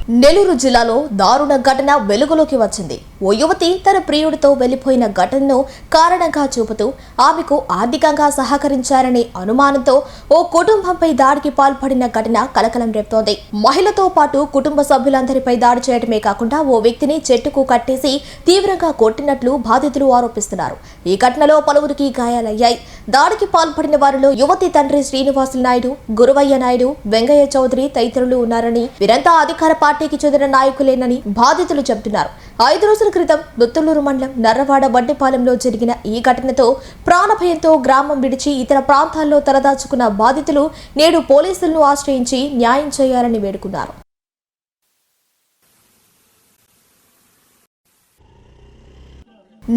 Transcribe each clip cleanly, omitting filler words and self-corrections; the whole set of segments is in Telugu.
నెల్లూరు జిల్లాలో దారుణ ఘటన వెలుగులోకి వచ్చింది. ఓ యువతి తన ప్రియుడితో వెళ్లిపోయిన ఘటనను కారణంగా చూపుతూ ఆమెకు ఆర్థికంగా సహకరించారనే అనుమానంతో ఓ కుటుంబంపై దాడికి పాల్పడిన ఘటన కలకలం రేపుతోంది. మహిళతో పాటు కుటుంబ సభ్యులందరిపై దాడి చేయడమే కాకుండా ఓ వ్యక్తిని చెట్టుకు కట్టేసి తీవ్రంగా కొట్టినట్లు బాధితులు ఆరోపిస్తున్నారు. ఈ ఘటనలో పలువురికి గాయాలయ్యాయి. దాడికి పాల్పడిన వారిలో యువతి తండ్రి శ్రీనివాసులు నాయుడు, గురువయ్య నాయుడు, వెంగయ్య చౌదరి తదితరులు ఉన్నారని, వీరంతా అధికార పార్టీకి చెందిన నాయకులేనని బాధితులు చెబుతున్నారు. 5 రోజుల క్రితం దుత్తలూరు మండలం నర్రవాడ వడ్డిపాలెంలో జరిగిన ఈ ఘటనతో ప్రాణభయంతో గ్రామం విడిచి ఇతర ప్రాంతాల్లో తలదాచుకున్న బాధితులు నేడు పోలీసులను ఆశ్రయించి న్యాయం చేయాలని వేడుకున్నారు.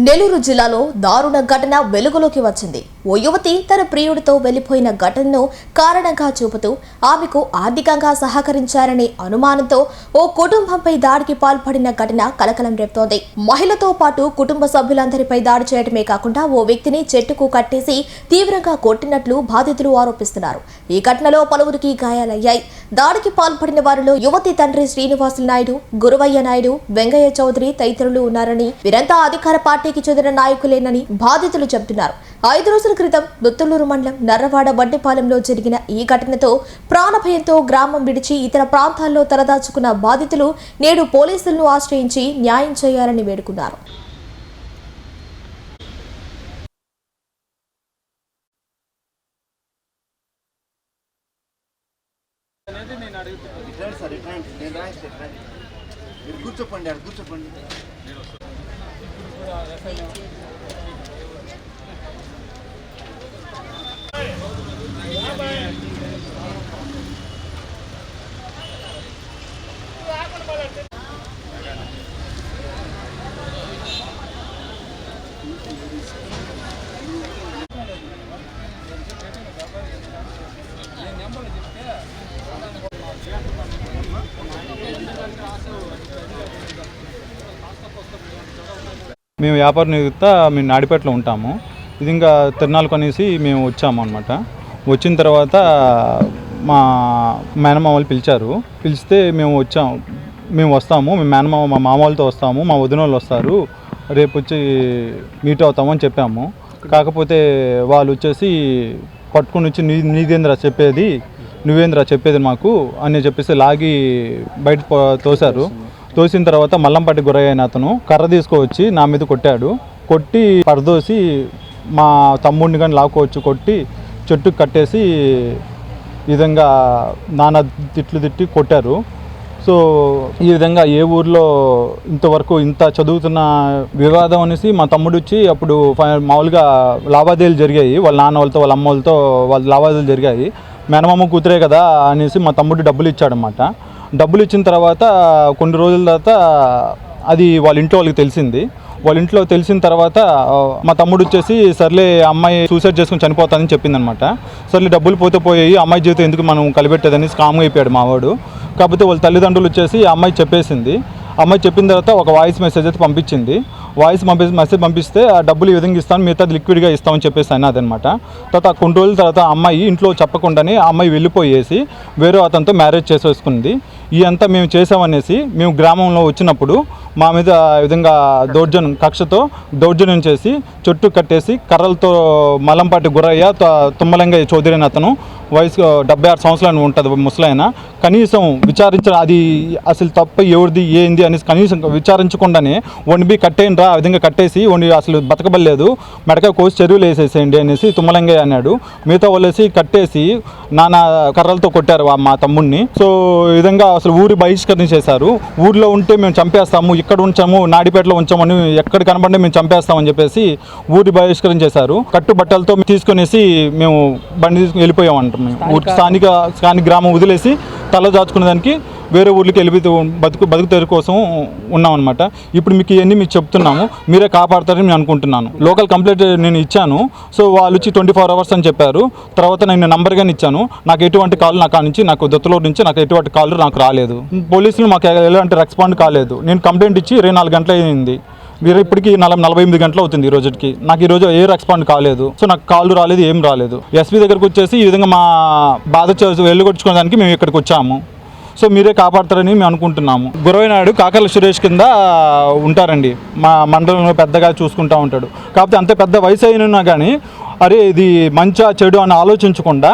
నెల్లూరు జిల్లాలో దారుణ ఘటన వెలుగులోకి వచ్చింది. ఓ యువతి తన ప్రియుడితో వెళ్లిపోయిన ఘటనను కారణంగా చూపుతూ ఆమెకు ఆర్థికంగా సహకరించారనే అనుమానంతో ఓ కుటుంబంపై దాడికి పాల్పడిన ఘటన కలకలం రేపుతోంది. మహిళతో పాటు కుటుంబ సభ్యులందరిపై దాడి చేయడమే కాకుండా ఓ వ్యక్తిని చెట్టుకు కట్టేసి తీవ్రంగా కొట్టినట్లు బాధితులు ఆరోపిస్తున్నారు. ఈ ఘటనలో పలువురికి గాయాలయ్యాయి. దాడికి పాల్పడిన వారిలో యువతి తండ్రి శ్రీనివాసులు నాయుడు, గురువయ్య నాయుడు, వెంగయ్య చౌదరి తదితరులు ఉన్నారని, వీరంతా అధికార పార్టీకి చెందిన నాయకులేనని బాధితులు చెబుతున్నారు. 5 రోజుల క్రితం దుత్తలూరు మండలం నర్రవాడ వడ్డిపాలెంలో జరిగిన ఈ ఘటనతో ప్రాణభయంతో గ్రామం విడిచి ఇతర ప్రాంతాల్లో తలదాచుకున్న బాధితులు నేడు పోలీసులను ఆశ్రయించి న్యాయం చేయాలని వేడుకున్నారు. మేము వ్యాపార నిమిత్తం మేము నాడిపేటలో ఉంటాము. ఇది ఇంకా తిరునాళ్ళకు అనేసి మేము వచ్చాము అనమాట. వచ్చిన తర్వాత మా మేనమామ వాళ్ళు పిలిచారు. పిలిస్తే మేము వస్తాము, మేము మేనమామ మా మామ వాళ్ళతో వస్తాము, మా వదిన వాళ్ళు వస్తారు, రేపు వచ్చి మీట్ అవుతాము అని చెప్పాము. కాకపోతే వాళ్ళు వచ్చేసి పట్టుకుని వచ్చి నువ్వేంద్ర చెప్పేది మాకు అని చెప్పేసి లాగి బయట తోశారు. తోసిన తర్వాత మల్లంపాటి గురయ్య అయిన అతను కర్ర తీసుకొచ్చి నా మీద కొట్టి పరదోసి మా తమ్ముడిని కానీ లాక్కోవచ్చు కొట్టి చెట్టుకు కట్టేసి ఈ విధంగా నానా తిట్టి కొట్టారు. సో ఈ విధంగా ఏ ఊర్లో ఇంతవరకు ఇంత చదువుతున్న వివాదం అనేసి మా తమ్ముడు వచ్చి అప్పుడు మామూలుగా లావాదేవీలు జరిగాయి. వాళ్ళ నాన్న వాళ్ళతో వాళ్ళ అమ్మ వాళ్ళతో వాళ్ళ లావాదేవీలు జరిగాయి. మేనమామ కూతురే కదా అనేసి మా తమ్ముడు డబ్బులు ఇచ్చాడనమాట. డబ్బులు ఇచ్చిన తర్వాత కొన్ని రోజుల తర్వాత అది వాళ్ళ ఇంట్లో వాళ్ళకి తెలిసింది. వాళ్ళ ఇంట్లో తెలిసిన తర్వాత మా తమ్ముడు వచ్చేసి సర్లే అమ్మాయి సూసైడ్ చేసుకుని చనిపోతానని చెప్పిందనమాట. సర్లే డబ్బులు పోయాయి, అమ్మాయి జీవితం ఎందుకు మనం కలిపెట్టేదని కామ్గా అయిపోయాడు మావాడు. కాకపోతే వాళ్ళ తల్లిదండ్రులు వచ్చేసి అమ్మాయి చెప్పేసింది. అమ్మాయి చెప్పిన తర్వాత ఒక వాయిస్ మెసేజ్ అయితే పంపించింది. మెసేజ్ పంపిస్తే ఆ డబ్బులు ఈ విధంగా ఇస్తాను, మిగతాది లిక్విడ్గా ఇస్తామని చెప్పేసి అన్నదనమాట. తర్వాత కొన్ని రోజుల తర్వాత అమ్మాయి ఇంట్లో చెప్పకుండానే అమ్మాయి వెళ్ళిపోయేసి వేరే అతనితో మ్యారేజ్ చేసేసుకుంది. ఈ అంతా మేము చేసామనేసి మేము గ్రామంలో వచ్చినప్పుడు మా మీద ఈ విధంగా కక్షతో దౌర్జన్యం చేసి చుట్టూ కట్టేసి కర్రలతో మల్లంపాటి గురయ్య, తుమ్మలింగయ్య చౌదరి అని అతను వయసు 76 సంవత్సరాలు ఉంటుంది ముసలైన. కనీసం అది అసలు తప్ప ఎవరిది ఏంది అనేసి కనీసం విచారించకుండానే వన్బి కట్టేయండి ఆ విధంగా కట్టేసి అసలు బతకబడలేదు, మెడకాయ కోసి చెరువులు వేసేసేయండి అనేసి తుమ్మలింగయ్య అన్నాడు. మిగతా వాళ్ళేసి కట్టేసి నానా కర్రలతో కొట్టారు మా తమ్ముడిని. సో ఈ విధంగా అసలు ఊరి బహిష్కరణ చేశారు. ఊర్లో ఉంటే మేము చంపేస్తాము, ఇక్కడ ఉంచాము, నాడిపేటలో ఉంచామని, ఎక్కడ కనబడి మేము చంపేస్తామని చెప్పేసి ఊరి బహిష్కరణ చేశారు. కట్టుబట్టలతో తీసుకునేసి మేము బండి తీసుకుని వెళ్ళిపోయామంట. ఊరికి స్థానిక గ్రామం వదిలేసి తల దాచుకునే దానికి వేరే ఊర్లకి వెళ్ళిపోతూ బతుకు తెరు కోసం ఉన్నాం అనమాట. ఇప్పుడు మీకు ఇవన్నీ మీకు చెప్తున్నాము, మీరే కాపాడతారని నేను అనుకుంటున్నాను. లోకల్ కంప్లైంట్ నేను ఇచ్చాను. సో వాళ్ళు వచ్చి 24 hours అని చెప్పారు. తర్వాత నేను నెంబర్ కానీ ఇచ్చాను. నాకు ఎటువంటి కాల్ నాకు దొత్తలూరు నుంచి నాకు ఎటువంటి కాల్ నాకు రాలేదు. పోలీసులు మాకు ఎలాంటి రెస్పాండ్ కాలేదు. నేను కంప్లైంట్ ఇచ్చి 24 గంటలు అయింది. ఇప్పటికి 48 గంటలు అవుతుంది ఈ రోజుకి. నాకు ఈ రోజు ఏ రెస్పాండ్ కాలేదు. సో నాకు కాల్ రాలేదు, ఏం రాలేదు. ఎస్పీ దగ్గరకు వచ్చేసి ఈ విధంగా మా బాధ వెళ్ళగొట్టుకోవడానికి మేము ఇక్కడికి వచ్చాము. సో మీరే కాపాడతారని మేము అనుకుంటున్నాము. గురవనాయుడు కాకర్ల సురేష్ కింద ఉంటారండి, మా మండలంలో పెద్దగా చూసుకుంటూ ఉంటాడు. కాకపోతే అంత పెద్ద వయసు అయినా కానీ అరే ఇది మంచా చెడు అని ఆలోచించకుండా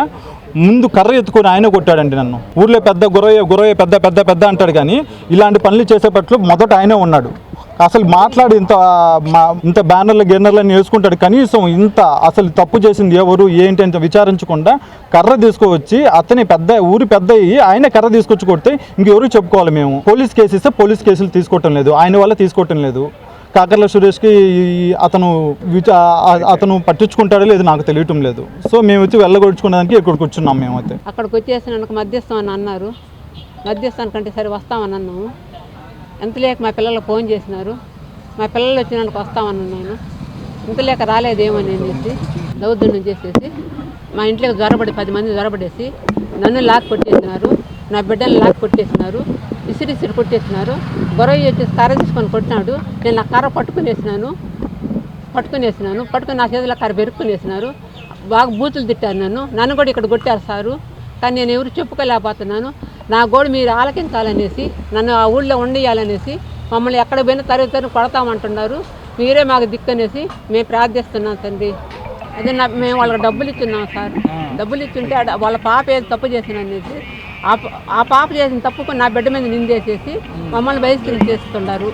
ముందు కర్ర ఎత్తుకొని ఆయన కొట్టాడండి నన్ను. ఊర్లో పెద్ద గురయ్య పెద్ద పెద్ద పెద్ద అంటాడు, కానీ ఇలాంటి పనులు చేసేపట్లు మొదట ఆయనే ఉన్నాడు. అసలు మాట్లాడి ఇంత గిన్నర్లు అని వేసుకుంటాడు, కనీసం ఇంత అసలు తప్పు చేసింది ఎవరు ఏంటి అని విచారించకుండా కర్ర తీసుకువచ్చి అతని ఊరి పెద్ద ఆయన కర్ర తీసుకొచ్చి కొడితే ఇంకెవరు చెప్పుకోవాలి మేము. పోలీస్ కేసు ఇస్తే పోలీస్ కేసులు తీసుకోవటం లేదు, ఆయన వల్ల తీసుకోవటం లేదు. కాకర్ల సురేష్కి అతను పట్టించుకుంటాడో లేదు నాకు తెలియటం లేదు. సో మేము వచ్చి వెళ్ళగొడుచుకునేదానికి ఇక్కడికి వచ్చున్నాం. మేము అయితే అక్కడికి వచ్చేసి నాకు మధ్యస్థం అని అన్నారు. మధ్యస్థానికంటే సరే వస్తామని అన్నాము. ఎంత లేక మా పిల్లలు ఫోన్ చేసినారు, మా పిల్లలు వచ్చినానికి వస్తామన్నాను. ఇంత లేక రాలేదేమని అనేసి దౌర్జన్యం చేసేసి మా ఇంట్లోకి జ్వరపడి 10 మంది జ్వరపడేసి నన్ను లాక్ కొట్టేసినారు, నా బిడ్డలు లాక్ కొట్టేసినారు, ఇసిరి కొట్టేసినారు. గొరవ వచ్చేసి కర్ర తీసుకొని కొట్టినాడు. నేను ఆ కర్ర పట్టుకునేసినాను నా చేతిలో కర్ర బెరుక్కునేసినారు. బాగా బూతులు తిట్టారు నన్ను కూడా ఇక్కడ కొట్టారు సారు. కానీ నేను ఎవరు చెప్పుకోలేకపోతున్నాను. నా గోడు మీరు ఆలకించాలనేసి, నన్ను ఆ ఊళ్ళో ఉండేయాలనేసి, మమ్మల్ని ఎక్కడ పోయినా తరుగు కొడతామంటున్నారు. మీరే మాకు దిక్కనేసి మేము ప్రార్థిస్తున్నాం తండ్రి. అదే మేము వాళ్ళకి డబ్బులు ఇచ్చున్నాం సార్. డబ్బులు ఇచ్చుంటే వాళ్ళ పాప ఏది తప్పు చేసిననేసి ఆ పాప చేసిన తప్పుకు నా బిడ్డ మీద నిందేసేసి మమ్మల్ని బహిష్కరించేస్తున్నారు.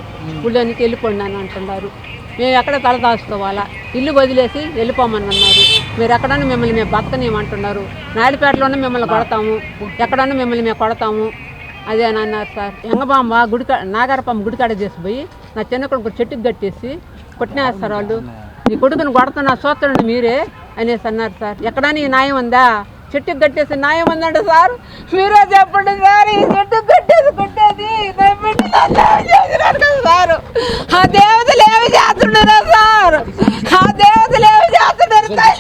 ఊళ్ళో నుంచి వెళ్ళిపోండి అని అంటున్నారు. మేము ఎక్కడ తలదాచుకోవాలా, ఇల్లు వదిలేసి వెళ్ళిపోమని అన్నారు. మీరు ఎక్కడన్నా మిమ్మల్ని మేము బతకనేమంటున్నారు. నాయుడుపేటలోనే మిమ్మల్ని కొడతాము, ఎక్కడన్నా మిమ్మల్ని మేము కొడతాము అదే అని అన్నారు సార్. ఎంగబామ్మ నాగారపమ్మ గుడికాడ చేసిపోయి నా చిన్న కొడుకు చెట్టుకు కట్టేసి కొట్టినేస్తారు వాళ్ళు. ఈ కొడుకుని కొడుతున్నా చూస్తుండే మీరే అనేసి అన్నారు సార్. ఎక్కడన్నా ఈ న్యాయం ఉందా? చెట్టుకు కట్టేసి న్యాయం ఉందంటే సార్ మీరే చెప్పండి సార్. ఈ చెట్టుకు కట్టేసి కొట్టేది సార్. ఆ దేవతలు ఏమి చేస్తున్నారా సార్? ఆ దేవతలు ఏమి చేస్తున్నారు సార్?